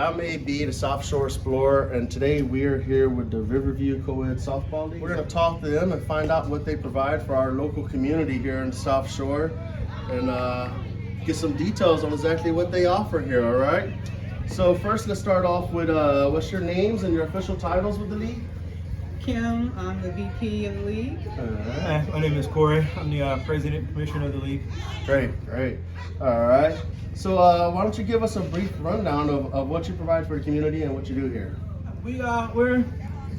I'm AB, the SouthShore Explorer, and today we are here with the Riverview Coed Softball League. We're going to talk to them and find out what they provide for our local community here in the South Shore and get some details on exactly what they offer here, all right? So first, let's start off with what's your names and your official titles with the league? Kim, I'm the VP of the league. Hi, my name is Coed. I'm the president and commissioner of the league. Great. All right. So why don't you give us a brief rundown of what you provide for the community and what you do here? We're a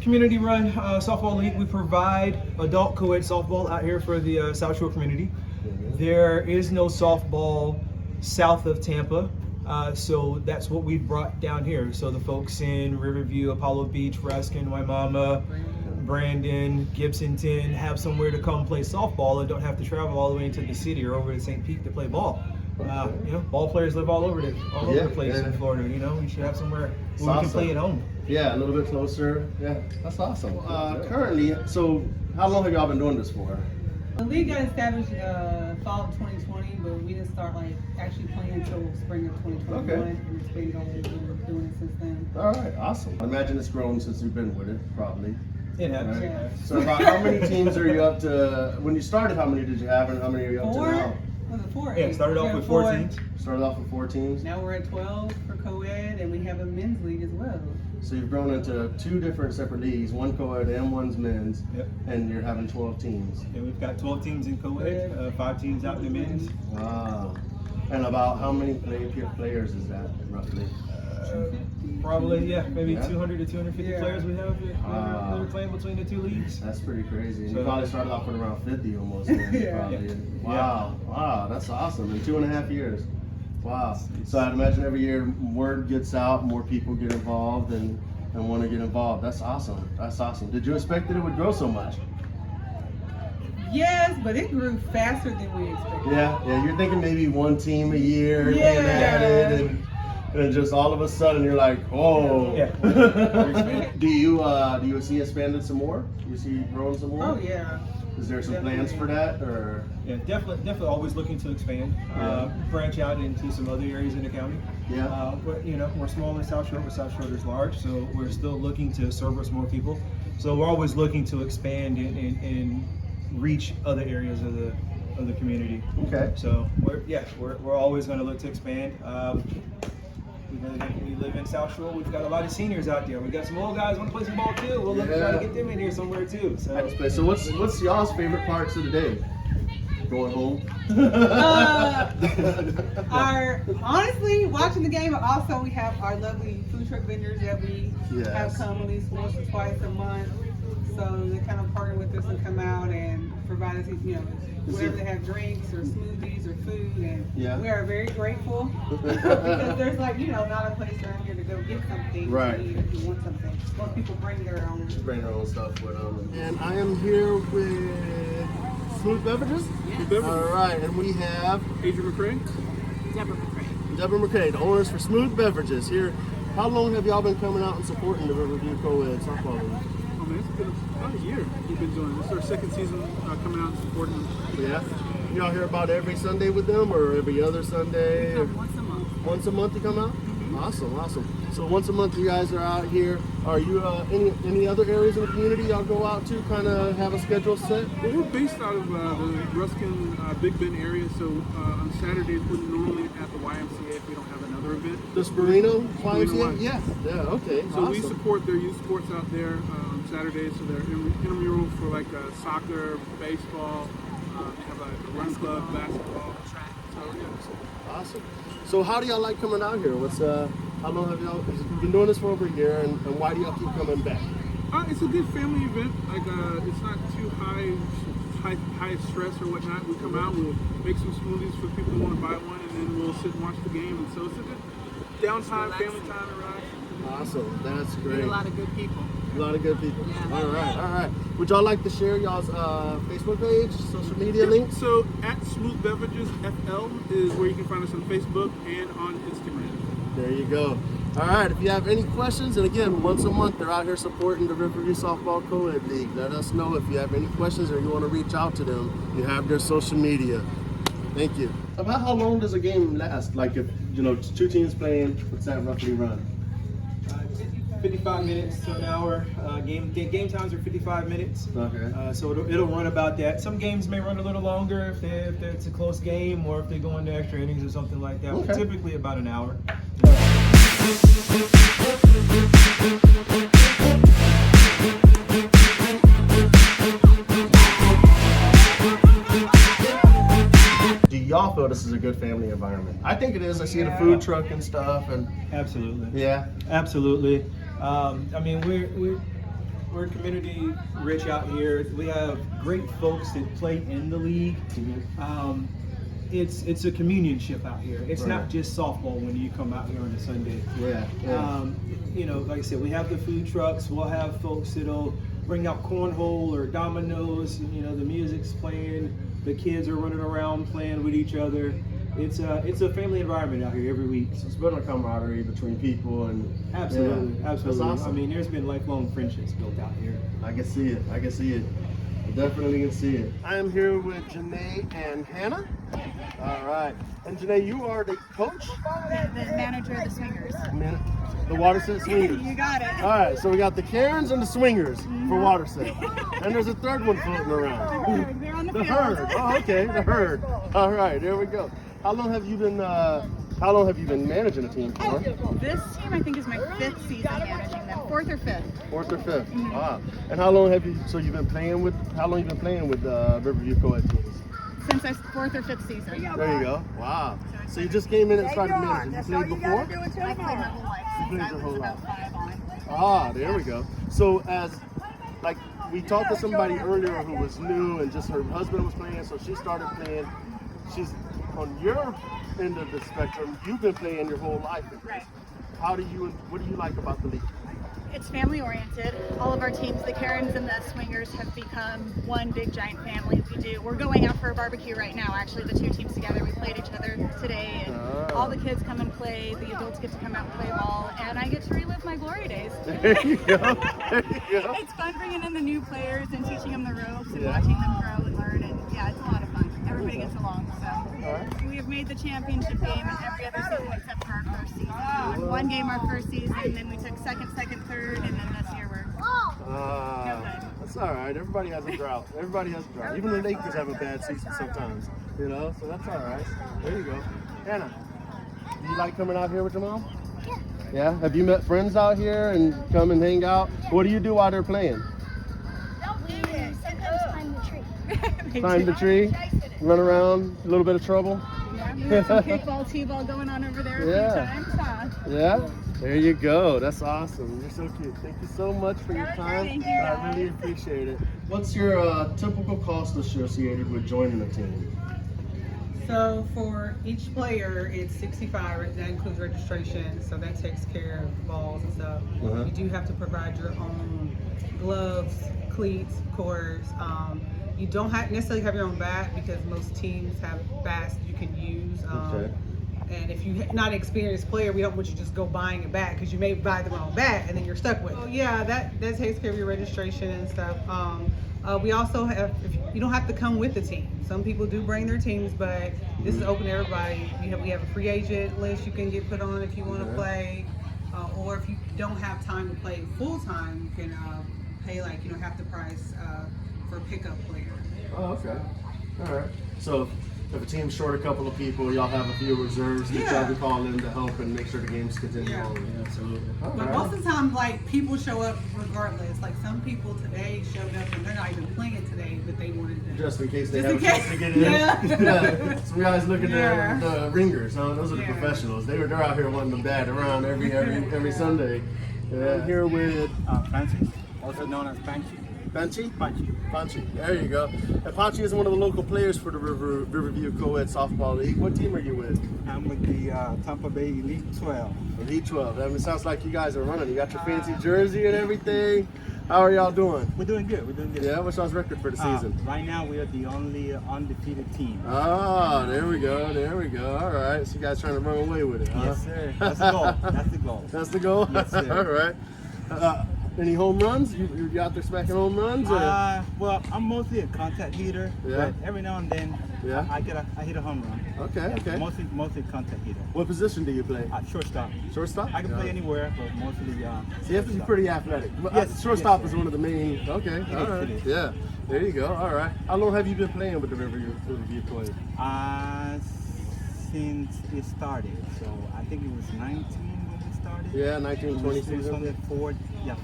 community-run softball league. We provide adult co-ed softball out here for the South Shore community. There is no softball south of Tampa, so that's what we brought down here. So the folks in Riverview, Apollo Beach, Ruskin, Wimauma, Brandon, Gibsonton have somewhere to come play softball and don't have to travel all the way into the city or over to St. Pete to play ball. Ball players live all over the place in Florida. We should have somewhere where we can play at home. Yeah, a little bit closer. Yeah, that's awesome. Currently, so how long have y'all been doing this for? The league got established fall of 2020, but we didn't start actually playing until spring of 2021. Okay. And it's been going, doing it since then. All right, awesome. I imagine it's grown since you've been with it, probably. It has. Right. Yeah. So about how many teams are you up to? When you started, how many did you have, and how many are you up to now? Was it 4? Yeah, started off with 4 teams. Started off with 4 teams. Now we're at 12 for co-ed, and we have a men's league as well. So you've grown into 2 different separate leagues, one co-ed and one's men's, Yep. and you're having 12 teams. Yeah, we've got 12 teams in co-ed, 5 teams out in the men's. Wow. And about how many players is that, roughly? Probably, maybe Yeah. 200 to 250 players we have that are playing between the 2 leagues. That's pretty crazy. And So- you probably started off with around 50 almost. Then, Yeah. probably. Wow, that's awesome. In 2.5 years. Wow. So I'd imagine every year word gets out, more people get involved and want to get involved. That's awesome. Did you expect that it would grow so much? Yes, but it grew faster than we expected. Yeah. You're thinking maybe 1 team a year, Yeah. being added, and just all of a sudden you're like, oh. Yeah. Do you see expanded some more? Do you see growing some more? Oh yeah. Is there some Definitely. plans for that, or? Yeah, definitely always looking to expand, branch out into some other areas in the county. Yeah. We're small in South Shore, but South Shore is large, so we're still looking to service more people. So we're always looking to expand and reach other areas of the community. Okay. So we're always going to look to expand. We live in South Shore. We've got a lot of seniors out there. We got some old guys want to play some ball too. We'll look to try to get them in here somewhere too. So what's y'all's favorite parts of the day? Going home? Honestly, watching the game, but also we have our lovely food truck vendors that we have come at least once or twice a month. So they kind of partner with us and come out and provide us, whatever they have, drinks or smoothies or food, and we are very grateful because there's not a place around here to go get something. Right. If you want something, most people bring their own. Bring their own stuff with them. And I am here with Smooth Beverages. Yes. All right, and we have Adrian McCray. Deborah McCray, the owners for Smooth Beverages here. How long have y'all been coming out and supporting the Riverview Coed Softball League? Oh man, it's been about a year we've been doing this. It's our 2nd season coming out and supporting them. Yeah. Y'all here about every Sunday with them, or every other Sunday? Once a month. Once a month you come out? Awesome. So once a month you guys are out here. Are you any other areas in the community y'all go out to, kind of have a schedule set? Well, we're based out of the Ruskin, Big Bend area, so on Saturdays we're normally at the YMCA if we don't have another event. The Sperino YMCA? Sperino. Yeah, okay. So we support their youth sports out there on Saturdays, so they're intramural for soccer, baseball, they have a run club, basketball, track. Awesome. So how do y'all like coming out here? How long have y'all been doing this for over a year, and why do y'all keep coming back? It's a good family event. It's not too high stress or whatnot. We come out, we'll make some smoothies for people who want to buy one, and then we'll sit and watch the game. And so it's a good downtime, family time to relax. Awesome, that's great. A lot of good people. A lot of good people. Yeah. All right. Would y'all like to share y'all's Facebook page, social media links? So at Smooth Beverages FL is where you can find us on Facebook and on Instagram. There you go. All right, if you have any questions, and again, once a month they're out here supporting the Riverview Softball Co-ed League. Let us know if you have any questions or you want to reach out to them. You have their social media. Thank you. About how long does a game last? Like if 2 teams playing, what's that roughly run? 55 minutes to an hour. Game times are 55 minutes. Okay. So it'll run about that. Some games may run a little longer if it's a close game or if they go into extra innings or something like that. Okay. But typically about an hour. Do y'all feel this is a good family environment? I think it is. I see the food truck and stuff, and Absolutely. yeah. Absolutely. I mean, we're community rich out here. We have great folks that play in the league. It's a communionship out here. It's not just softball when you come out here on a Sunday. Yeah. You know, like I said, we have the food trucks. We'll have folks that'll bring out cornhole or dominoes. You know, the music's playing. The kids are running around playing with each other. It's a family environment out here every week. So it's building a camaraderie between people and Absolutely. That's awesome. I mean, there's been lifelong friendships built out here. I can see it. I definitely can see it. I am here with Janae and Hannah. All right. And Janae, you are the coach? The manager of the Swingers. The Waterset Swingers. You got it. All right, so we got the Karens and the Swingers for Waterset. And there's a third one floating around. They're on the The field. herd. Oh, okay, the herd. All right, there we go. How long have you been managing a team for? This team, I think, is my 5th season managing them. 4th or 5th. 4th or 5th. Wow. And how long have you been playing with Riverview Coed teams? Since I 4th or 5th season. There you go. Wow. So you just came in and started managing. You played before? I played my whole life. You played your whole life. About 5 on. Ah, there we go. So we talked to somebody earlier who was new and just her husband was playing, so she started playing. She's on your end of the spectrum. You've been playing your whole life. Right. What do you like about the league? It's family oriented. All of our teams, the Karens and the Swingers, have become one big giant family. We're going out for a barbecue right now. Actually, the 2 teams together, we played each other today, and all the kids come and play. The adults get to come out and play ball, and I get to relive my glory days. There you go. There you go. It's fun bringing in the new players and teaching them the ropes and watching them grow and learn, and yeah, it's a lot of fun. Everybody gets along. So we have made the championship game in every other season except for our first season. We won 1 game our first season, then we took second, third, and then this year we're no good. That's all right. Everybody has a drought. Even the Lakers have a bad season sometimes, you know. So that's all right. There you go. Hannah, do you like coming out here with your mom? Yeah. Yeah. Have you met friends out here and come and hang out? What do you do while they're playing? Sometimes climb the tree. Climb the tree, run around, a little bit of trouble. Yeah, we have some kickball, t-ball going on over there a few times. Yeah. There you go. That's awesome. You're so cute. Thank you so much for your time. Thank you, I really appreciate it. What's your typical cost associated with joining a team? So for each player, it's $65. That includes registration, so that takes care of balls and stuff. You do have to provide your own gloves, cleats, of course. You don't necessarily have your own bat because most teams have bats you can use. And if you're not an experienced player, we don't want you to just go buying a bat because you may buy the wrong bat and then you're stuck with it. So yeah, that takes care of your registration and stuff. We also have, you don't have to come with the team. Some people do bring their teams, but this is open to everybody. We have a free agent list you can get put on if you want to play, or if you don't have time to play full time, you can pay half the price for pickup players. Oh, okay. All right. So if a team's short a couple of people, y'all have a few reserves that y'all can call in to help and make sure the games continue on. Absolutely. But most of the time, people show up regardless. Like some people today showed up and they're not even playing today, but they wanted to. Just in case they Just have in a chance case. to get in. Yeah. Some guys looking at the ringers, huh? Those are the professionals. They're out here wanting to bat around every Sunday. I'm here with Francis, also known as Panchi. Panchi. There you go. And Panchi is one of the local players for the Riverview Coed Softball League. What team are you with? I'm with the Tampa Bay Elite 12. Elite 12. I mean, it sounds like you guys are running. You got your fancy jersey and everything. How are y'all doing? We're doing good. Yeah, what's y'all's record for the season? Right now, we are the only undefeated team. Ah, there we go. All right, so you guys trying to run away with it, huh? Yes, sir. That's the goal. That's the goal? Yes, sir. All right. Any home runs? You out there smacking home runs? Or? Well, I'm mostly a contact hitter, but every now and then Yeah. I hit a home run. Okay, okay. Mostly contact hitter. What position do you play? Shortstop. Shortstop? I can play Yeah. anywhere, but mostly So you have to be shortstop. pretty athletic. Yes, Shortstop yes, is one of the main. Okay, It all is, right. it is. Yeah, there you go. All right. How long have you been playing with the Riverview Coed? Since it started, so I think it was 19 when we started. Yeah, 1920 It was season. only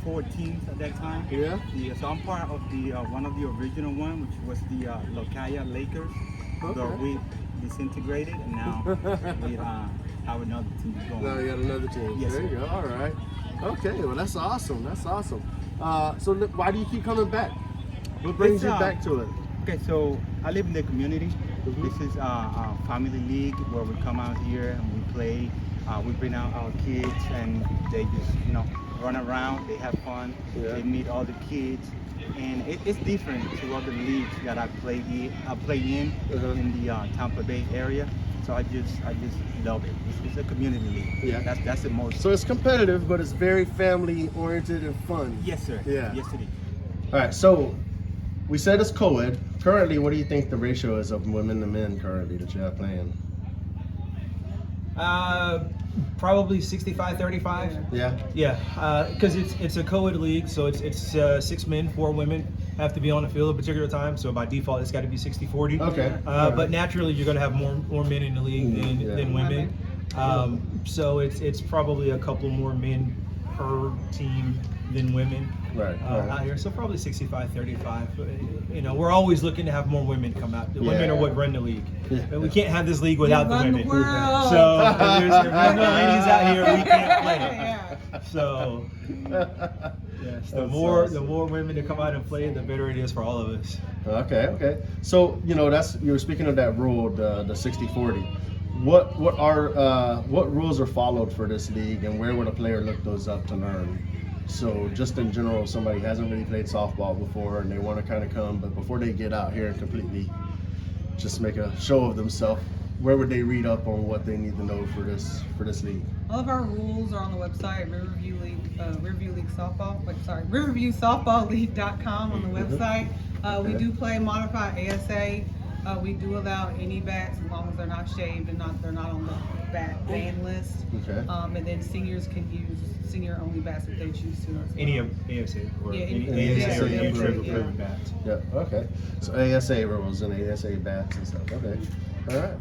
four teams at that time. Yeah. So I'm part of the one of the original one, which was the Locaya Lakers. Okay. So we disintegrated, and now we have another team going. Now you got another team. Yes, There you sir. go. All right. Okay. Well, that's awesome. That's awesome. So look, why do you keep coming back? What brings It's, you back to it? Okay, so I live in the community. Mhm. This is a family league where we come out here and we play. We bring out our kids and they just, run around. They have fun. Yeah. They meet all the kids, and it's different to other leagues that I play in Uh-huh. in the Tampa Bay area. So I just love it. It's a community league. Yeah. That's the most. So it's competitive, but it's very family oriented and fun. Yes, sir. Yeah. Yes, it is. All right. So we said it's co-ed. Currently, what do you think the ratio is of women to men currently that you have playing? Probably 65-35. Yeah. Yeah, because it's a co-ed league, so it's 6 men, 4 women have to be on the field at a particular time. So by default, it's got to be 60-40. Okay. All right. But naturally, you're going to have more men in the league than women. So it's probably a couple more men per team than women Right. out here. So probably 65-35. We're always looking to have more women come out. The women are what run the league. Yeah. We can't have this league without the run the women. world. So if there's no ladies out here, we can't play. Yeah. So yes, the That's more awesome. women that come out and play, the better it is for all of us. Okay. Okay. So you were speaking of that rule, the 60-40. What rules are followed for this league, and where would a player look those up to learn? So just in general, if somebody hasn't really played softball before and they want to kind of come, but before they get out here and completely just make a show of themselves, where would they read up on what they need to know for this league? All of our rules are on the website, Riverview League Softball. RiverviewSoftballLeague.com on the website. We do play modified ASA. We do allow any bats as long as they're not shaved and they're not on the bat ban list. Okay. And then seniors can use senior-only bats if they choose to. Any of ASA or Yeah, any any ASA or ASA any approved, triple yeah. bats. Yeah. Okay. So ASA rules and ASA bats and stuff. Okay. All right.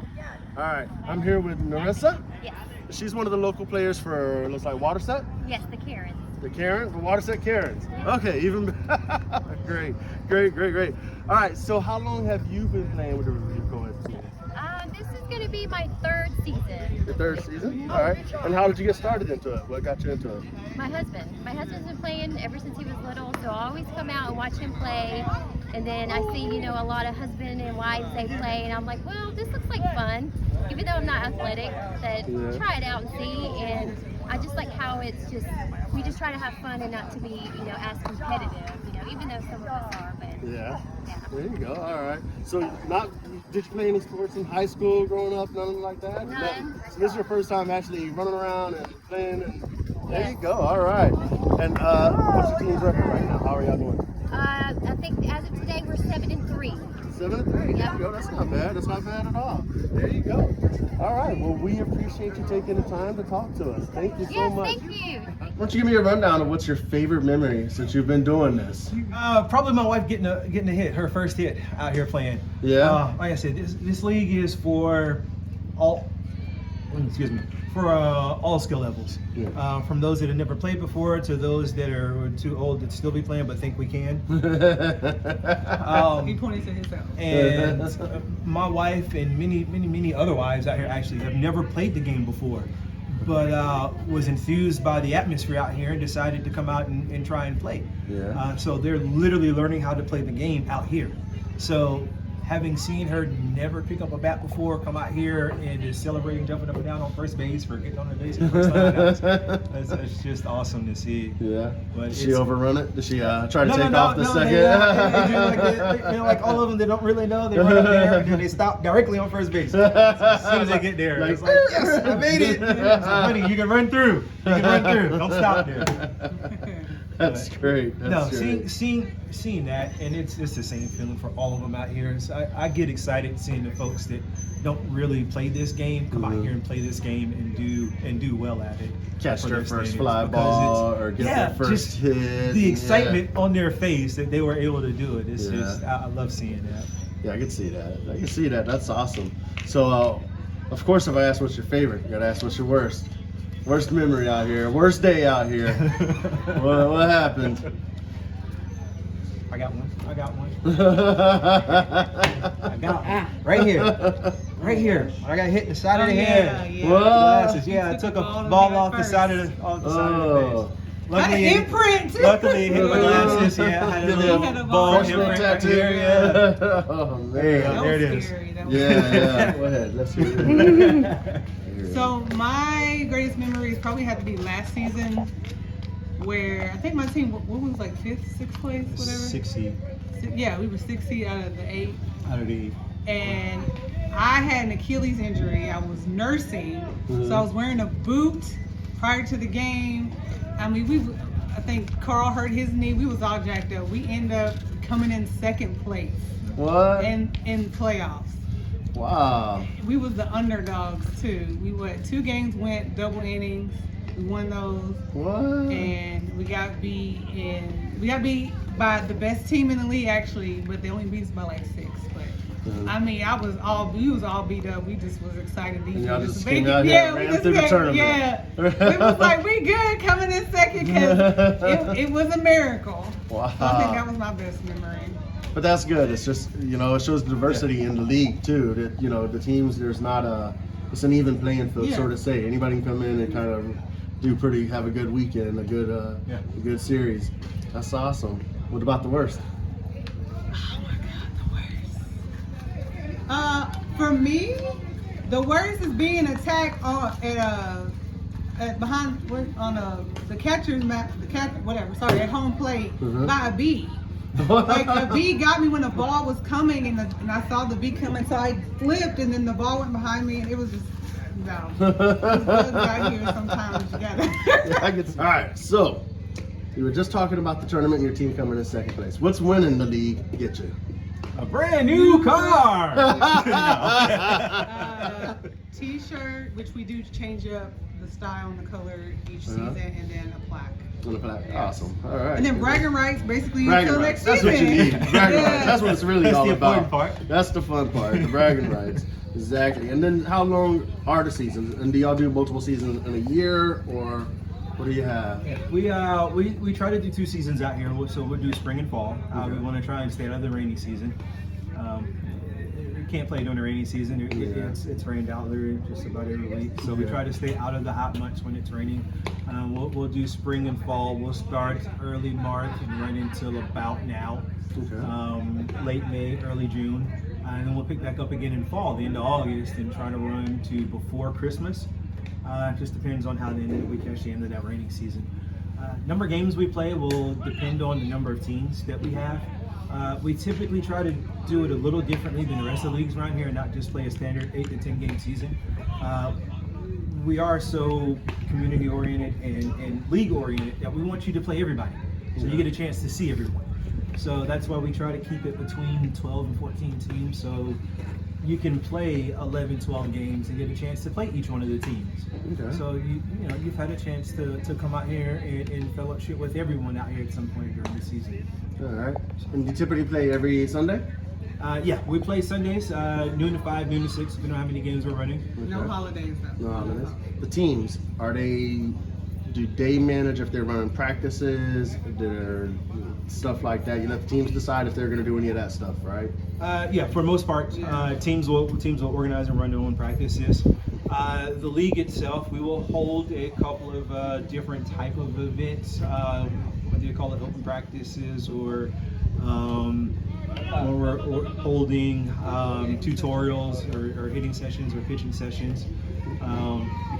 All right. I'm here with Narissa. Yes. She's one of the local players for, looks like, Waterset. Yes, the Karens. The Karen, the Waterset Karens. Okay, even great. All right, so how long have you been playing with the Riverview Coed team? This is going to be my 3rd season. The 3rd season? All right. And how did you get started into it? What got you into it? My husband's been playing ever since he was little, so I always come out and watch him play. And then I see, a lot of husband and wives, they play, and I'm like, well, this looks like fun. Even though I'm not athletic, that try it out and see. And I just like how we just try to have fun and not to be, as competitive, even though some of us are, but Yeah. There you go. All right. So did you play any sports in high school growing up? Nothing like that? None. So this is your first time actually running around and playing, and there you go. All right. And what's your team's record right now? How are y'all doing? I think as of today, we're 7-3. 7-3. There you go. That's not bad. That's not bad at all. There you go. All right. Well, we appreciate you taking the time to talk to us. Thank you so Yes, much. thank you. Why don't you give me a rundown of what's your favorite memory since you've been doing this? Probably my wife getting a hit, her first hit out here playing. Yeah. Like I said, this league is for all skill levels. Yeah. From those that have never played before to those that are too old to still be playing but think we can. He pointed to himself. And my wife and many other wives out here actually have never played the game before, but was enthused by the atmosphere out here and decided to come out and try and play. Yeah. So they're literally learning how to play the game out here. So having seen her never pick up a bat before, come out here and is celebrating, jumping up and down on first base for getting on the base for the first time, that's just awesome to see. Yeah. But Did she overrun it? Did she try to take off the second? They like all of them, they don't really know. They run up there and then they stop directly on first base. As soon as they get there, it's like, yes, I made it. It's like, honey, you can run through. Don't stop there. That's great. That's great. Seeing that, and it's the same feeling for all of them out here. So I get excited seeing the folks that don't really play this game come out here and play this game and do well at it. Catch their first fly ball or get their first hit. The excitement on their face that they were able to do it. It's just I love seeing that. Yeah, I can see that. That's awesome. So, of course, if I ask what's your favorite, you gotta ask what's your worst. Worst memory out here. Worst day out here. what happened? I got one. I got right here. Right here. I got hit in the side of the head. Yeah. What? Yeah, I took a ball off the side of the face. Luckily, imprint. Luckily, it hit my glasses. Yeah, I had a little ball imprint right here. Yeah. Oh man. There it is. Yeah. Go ahead. Let's hear it. So my greatest memories probably had to be last season, where I think my team what was like 5th, 6th place, whatever. 6 seed. Yeah, we were 6 seed out of the 8. Out of the 8. And I had an Achilles injury. I was nursing, so I was wearing a boot prior to the game. I mean, I think Carl hurt his knee. We was all jacked up. We ended up coming in 2nd place. What? In playoffs. Wow. We was the underdogs too. We went 2 games, went double innings. We won those. What? And we got beat by the best team in the league actually, but they only beat us by like 6. But I mean, we was all beat up. We just was excited. And y'all just came out here and ran through the tournament. Yeah. We was like, we good coming in 2nd because it was a miracle. Wow. So I think that was my best memory. But that's good. It's just, it shows diversity in the league too. That, the teams, it's an even playing field, so to say. Anybody can come in and kind of have a good weekend, a good series. That's awesome. What about the worst? Oh my God, the worst. For me, the worst is being attacked on at home plate by a bee. Like a bee got me when the ball was coming, and I saw the bee coming, so I flipped, and then the ball went behind me, and it was just no. It's bugs out here sometimes. You gotta. All right, so we were just talking about the tournament and your team coming in 2nd place. What's winning the league get you? A brand new car. T-shirt, which we do change up the style and the color each season, and then a plaque. Awesome. All right. And then bragging rights, basically bragging until rights. next That's season. what you need. Bragging rights. That's what it's really all about. That's the important part. That's the fun part. The bragging rights. Exactly. And then how long are the seasons? And do y'all do multiple seasons in a year, or what do you have? We try to do 2 seasons out here. So we'll do spring and fall. We want to try and stay out of the rainy season. Can't play during the rainy season. It's rained out there just about every week. So we try to stay out of the hot months when it's raining. We'll do spring and fall. We'll start early March and run until about now. Late May, early June. And then we'll pick back up again in fall, the end of August, and try to run to before Christmas. It just depends on how the end of the week actually ended that raining season. Number of games we play will depend on the number of teams that we have. We typically try to do it a little differently than the rest of the leagues around here and not just play a standard 8 to 10 game season. We are so community oriented and league oriented that we want you to play everybody, so you get a chance to see everyone. So that's why we try to keep it between 12 and 14 teams, so you can play 11, 12 games and get a chance to play each one of the teams. So you've had a chance to come out here and fellowship with everyone out here at some point during the season. All right. And you typically play every Sunday? We play Sundays, noon to 5, noon to 6. We don't know how many games we're running. No holidays though. No holidays. The teams, do they manage if they're running practices, stuff like that? The teams decide if they're going to do any of that stuff, right? For the most part, teams will organize and run their own practices. The league itself, we will hold a couple of different type of events, whether you call it open practices or we're holding tutorials or hitting sessions or pitching sessions.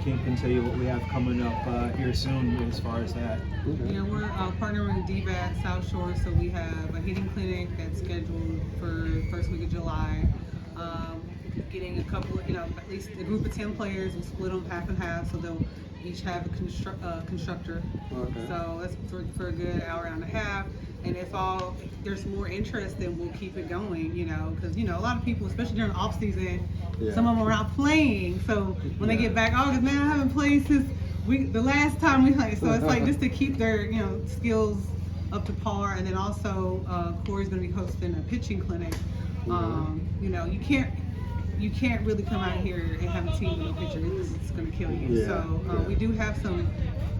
Kim can tell you what we have coming up here soon as far as that. We're partnering with DVAC South Shore, so we have a hitting clinic that's scheduled for first week of July. Getting a couple, at least a group of 10 players. We split them half and half, so they'll each have a constructor. Okay. So that's for a good hour and a half. And if there's more interest, then we'll keep it going, because, a lot of people, especially during off season, some of them are out playing. So when they get back, man, I haven't played since the last time we played. So it's like just to keep their, skills up to par. And then also, Corey's going to be hosting a pitching clinic. You can't really come out here and have a team with a pitcher. It's going to kill you. Yeah. So we do have some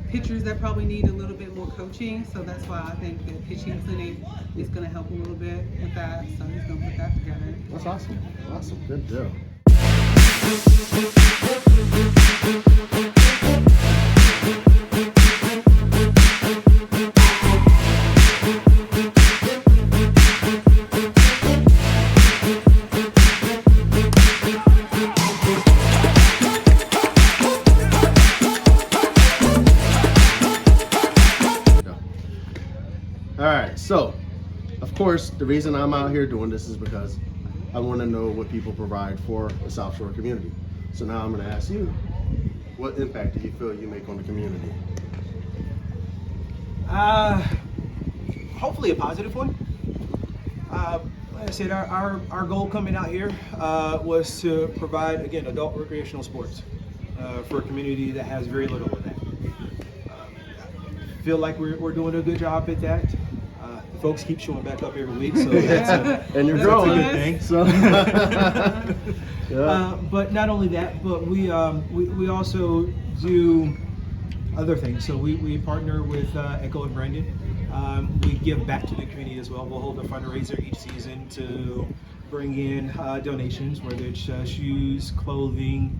pitchers that probably need a little bit more coaching, so that's why I think the pitching clinic is going to help a little bit with that. So he's going to put that together. That's awesome. Good deal. All right, so of course the reason I'm out here doing this is because I want to know what people provide for the South Shore community. So now I'm going to ask you, what impact do you feel you make on the community? Hopefully a positive one. Like I said, our goal coming out here was to provide, again, adult recreational sports for a community that has very little of that. Feel like we're doing a good job at that. Folks keep showing back up every week, so that's and you're that's growing. a good thing. So, but not only that, but we also do other things. So we partner with Echo and Brandon. We give back to the community as well. We'll hold a fundraiser each season to bring in donations, whether it's shoes, clothing,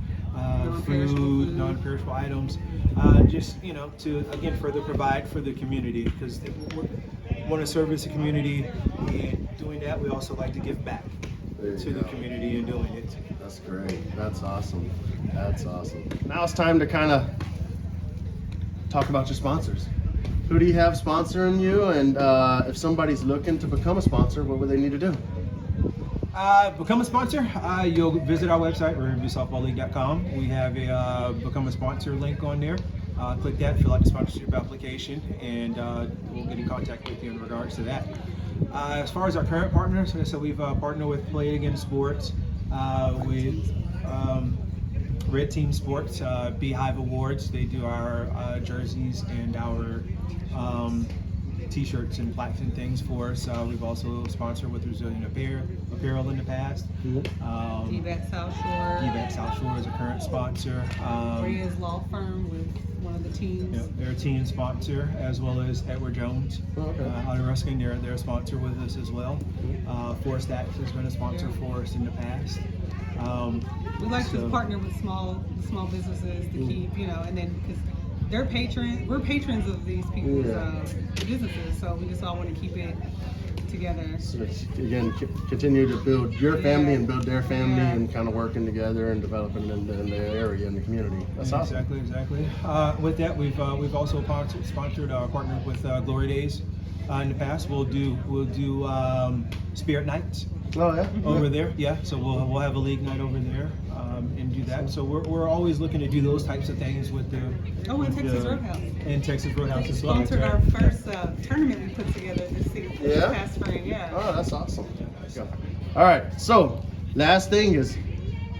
food, non-perishable items, just to again further provide for the community, because we want to service the community, and doing that we also like to give back to the community in doing it. That's great. That's awesome. Now it's time to kind of talk about your sponsors. Who do you have sponsoring you, and if somebody's looking to become a sponsor, what would they need to do? Become a sponsor, you'll visit our website, riverviewsoftballleague.com. We have a become a sponsor link on there. Click that, fill out the sponsorship application, and we'll get in contact with you in regards to that. As far as our current partners, so we've partnered with Play It Again Sports, with Red Team Sports, Beehive Awards. They do our jerseys and our t-shirts and plaques and things for us. We've also sponsored with Resilient Apparel in the past. DBAT South Shore. DBAT South Shore is a current sponsor. Rhea's Law Firm with one of the teams. Yeah, they're a team sponsor, as well as Edward Jones out of Ruskin. They're a sponsor with us as well. Forest Act has been a sponsor for us in the past. We like to partner with small businesses to keep, and then because we're patrons of these people's businesses, so we just all want to keep it together. So again, continue to build your family and build their family, and kind of working together and developing in the area and the community. That's awesome. Exactly. With that, we've also sponsored, partnered with Glory Days in the past. We'll do Spirit Nights. Oh yeah. Over there, yeah. So we'll have a league night over there and do that. So we're always looking to do those types of things with the and Texas Roadhouse. And Texas Roadhouse as well. Sponsored our first tournament we put together this past spring. Yeah. Oh, that's awesome. All right. So last thing is,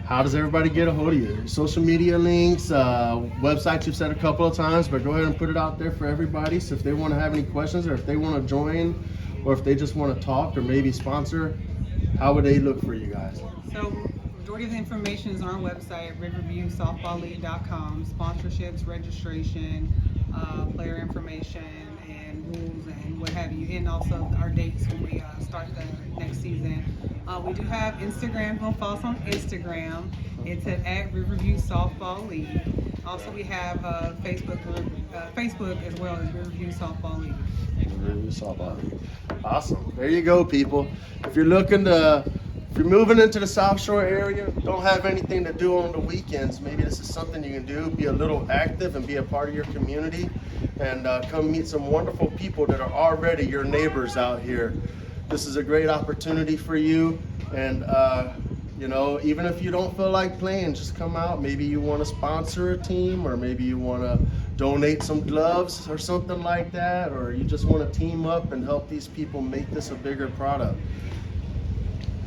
how does everybody get a hold of you? Social media links, websites you've said a couple of times, but go ahead and put it out there for everybody. So if they want to have any questions, or if they want to join, or if they just want to talk or maybe sponsor, how would they look for you guys? So majority of the information is on our website, riverviewsoftballleague.com. Sponsorships, registration, player information, and rules and what have you, and also our dates when we start the next season. We do have Instagram. Go follow us on Instagram. It's at Riverview Softball League. Also, we have Facebook as well as Riverview Softball League. Riverview Softball League. Awesome. There you go, people. If you're moving into the South Shore area, don't have anything to do on the weekends, maybe this is something you can do. Be a little active and be a part of your community, and come meet some wonderful people that are already your neighbors out here. This is a great opportunity for you, and You know, even if you don't feel like playing, just come out. Maybe you want to sponsor a team, or maybe you want to donate some gloves or something like that, or you just want to team up and help these people make this a bigger product.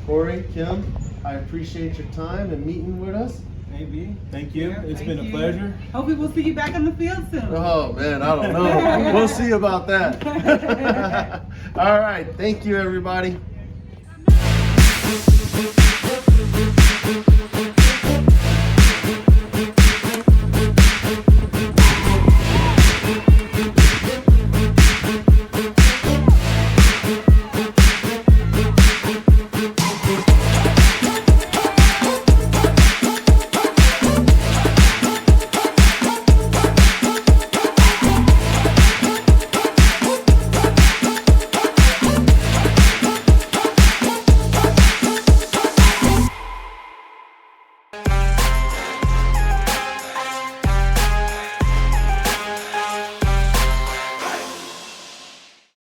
Corey, Kim, I appreciate your time and meeting with us. AB, thank you. It's Thank been a you. pleasure. Hopefully we'll see you back on the field soon. Oh man, I don't know. We'll see about that. All right, thank you everybody.